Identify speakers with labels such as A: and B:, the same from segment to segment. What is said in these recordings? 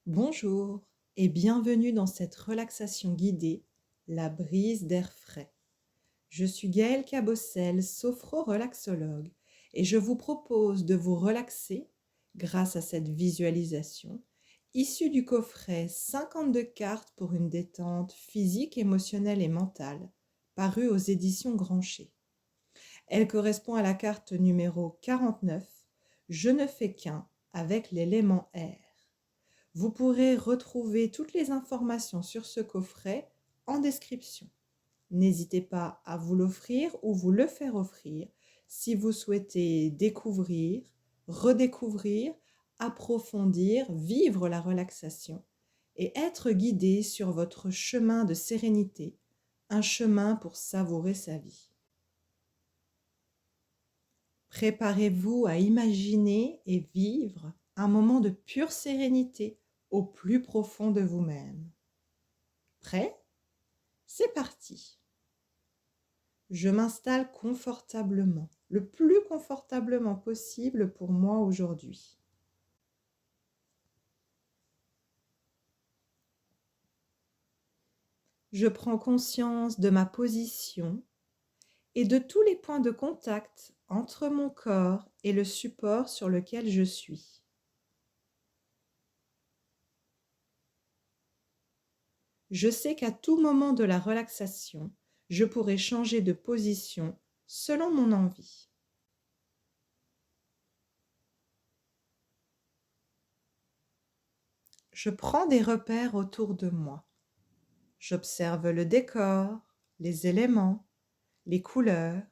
A: Bonjour et bienvenue dans cette relaxation guidée, la brise d'air frais. Je suis Gaëlle Cabossel, sophro-relaxologue, et je vous propose de vous relaxer grâce à cette visualisation issue du coffret 52 cartes pour une détente physique, émotionnelle et mentale, paru aux éditions Grancher. Elle correspond à la carte numéro 49, Je ne fais qu'un avec l'élément air. Vous pourrez retrouver toutes les informations sur ce coffret en description. N'hésitez pas à vous l'offrir ou vous le faire offrir si vous souhaitez découvrir, redécouvrir, approfondir, vivre la relaxation et être guidé sur votre chemin de sérénité, un chemin pour savourer sa vie. Préparez-vous à imaginer et vivre un moment de pure sérénité au plus profond de vous-même. Prêt? C'est parti. Je m'installe confortablement, le plus confortablement possible pour moi aujourd'hui. Je prends conscience de ma position et de tous les points de contact entre mon corps et le support sur lequel je suis. Je sais qu'à tout moment de la relaxation, je pourrai changer de position selon mon envie. Je prends des repères autour de moi. J'observe le décor, les éléments, les couleurs.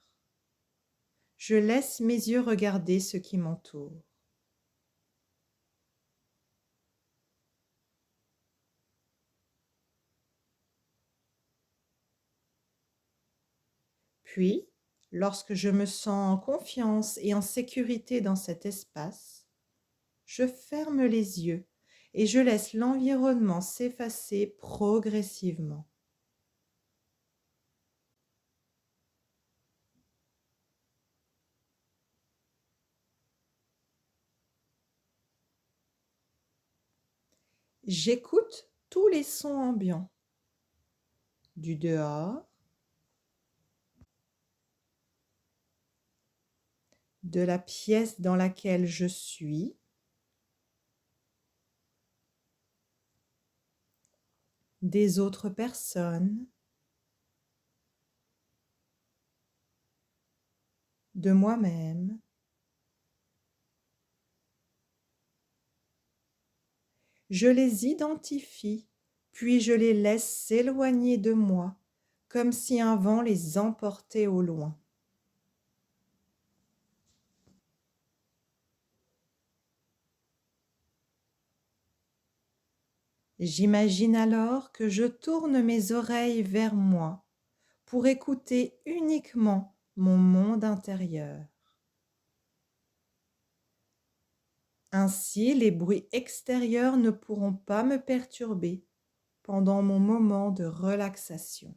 A: Je laisse mes yeux regarder ce qui m'entoure. Puis, lorsque je me sens en confiance et en sécurité dans cet espace, je ferme les yeux et je laisse l'environnement s'effacer progressivement. J'écoute tous les sons ambiants, du dehors, de la pièce dans laquelle je suis, des autres personnes, de moi-même. Je les identifie, puis je les laisse s'éloigner de moi, comme si un vent les emportait au loin. J'imagine alors que je tourne mes oreilles vers moi pour écouter uniquement mon monde intérieur. Ainsi, les bruits extérieurs ne pourront pas me perturber pendant mon moment de relaxation.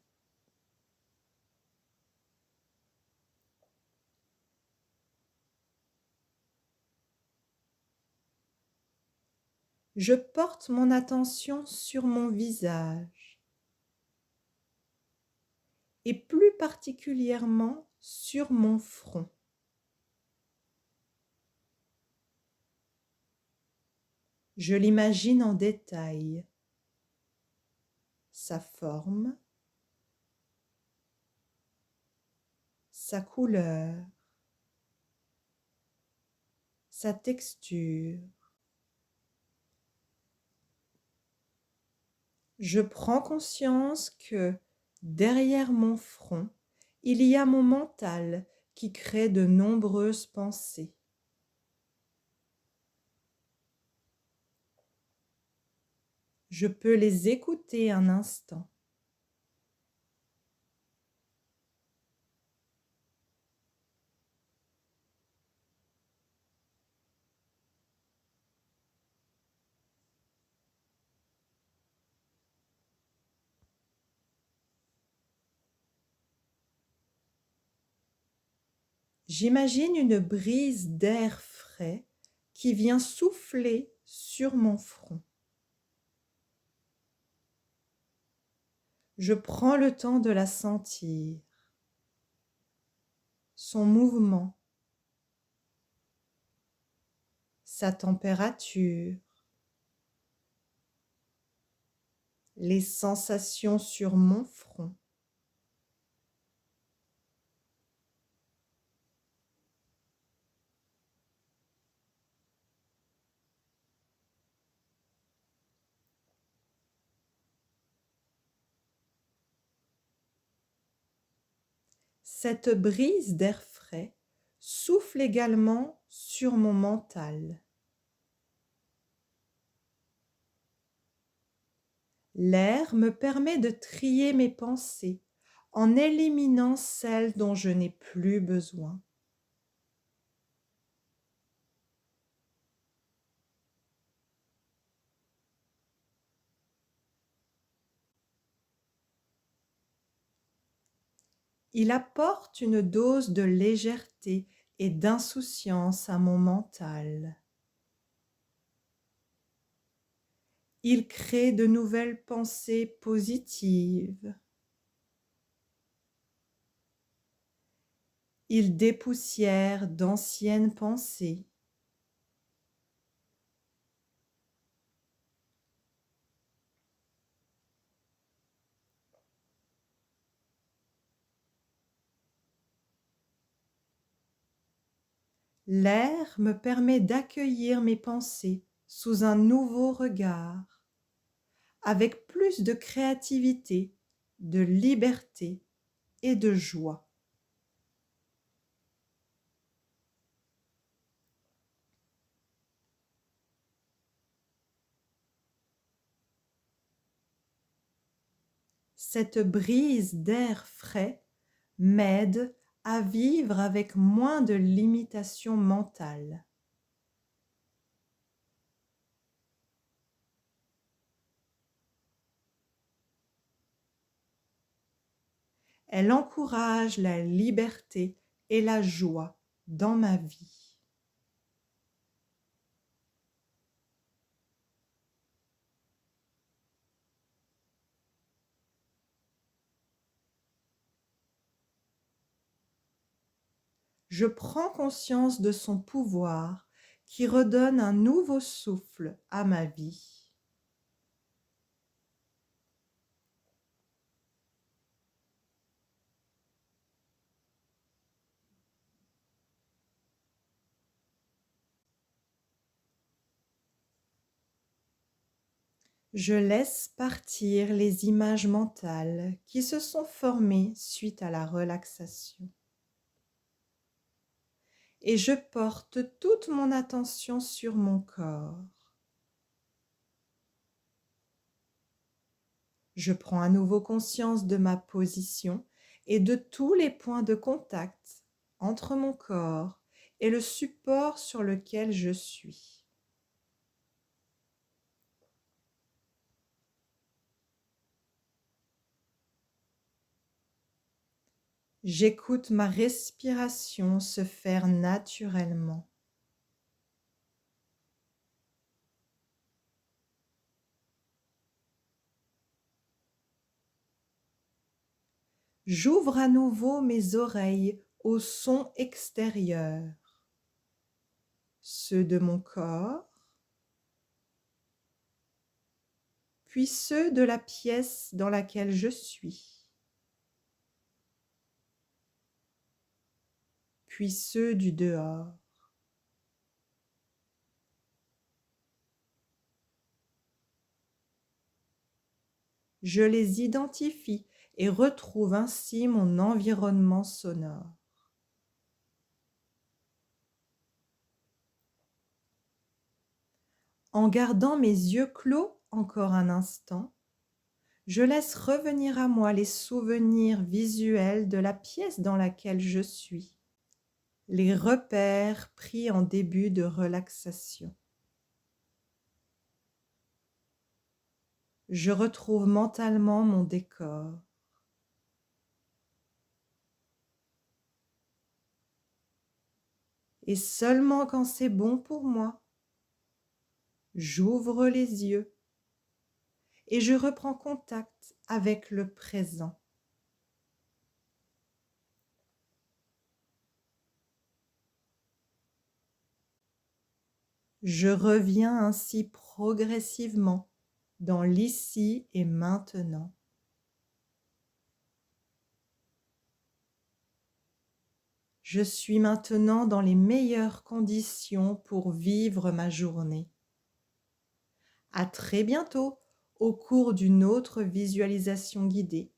A: Je porte mon attention sur mon visage et plus particulièrement sur mon front. Je l'imagine en détail, sa forme, sa couleur, sa texture. Je prends conscience que derrière mon front, il y a mon mental qui crée de nombreuses pensées. Je peux les écouter un instant. J'imagine une brise d'air frais qui vient souffler sur mon front. Je prends le temps de la sentir, son mouvement, sa température, les sensations sur mon front. Cette brise d'air frais souffle également sur mon mental. L'air me permet de trier mes pensées en éliminant celles dont je n'ai plus besoin. Il apporte une dose de légèreté et d'insouciance à mon mental. Il crée de nouvelles pensées positives. Il dépoussière d'anciennes pensées. L'air me permet d'accueillir mes pensées sous un nouveau regard, avec plus de créativité, de liberté et de joie. Cette brise d'air frais m'aide à vivre avec moins de limitations mentales. Elle encourage la liberté et la joie dans ma vie. Je prends conscience de son pouvoir qui redonne un nouveau souffle à ma vie. Je laisse partir les images mentales qui se sont formées suite à la relaxation. Et je porte toute mon attention sur mon corps. Je prends à nouveau conscience de ma position et de tous les points de contact entre mon corps et le support sur lequel je suis. J'écoute ma respiration se faire naturellement. J'ouvre à nouveau mes oreilles aux sons extérieurs, ceux de mon corps, puis ceux de la pièce dans laquelle je suis, puis ceux du dehors. Je les identifie et retrouve ainsi mon environnement sonore. En gardant mes yeux clos encore un instant, je laisse revenir à moi les souvenirs visuels de la pièce dans laquelle je suis, les repères pris en début de relaxation. Je retrouve mentalement mon décor. Et seulement quand c'est bon pour moi, j'ouvre les yeux et je reprends contact avec le présent. Je reviens ainsi progressivement dans l'ici et maintenant. Je suis maintenant dans les meilleures conditions pour vivre ma journée. À très bientôt au cours d'une autre visualisation guidée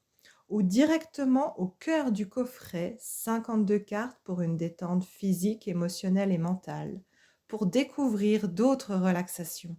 A: ou directement au cœur du coffret 52 cartes pour une détente physique, émotionnelle et mentale pour découvrir d'autres relaxations.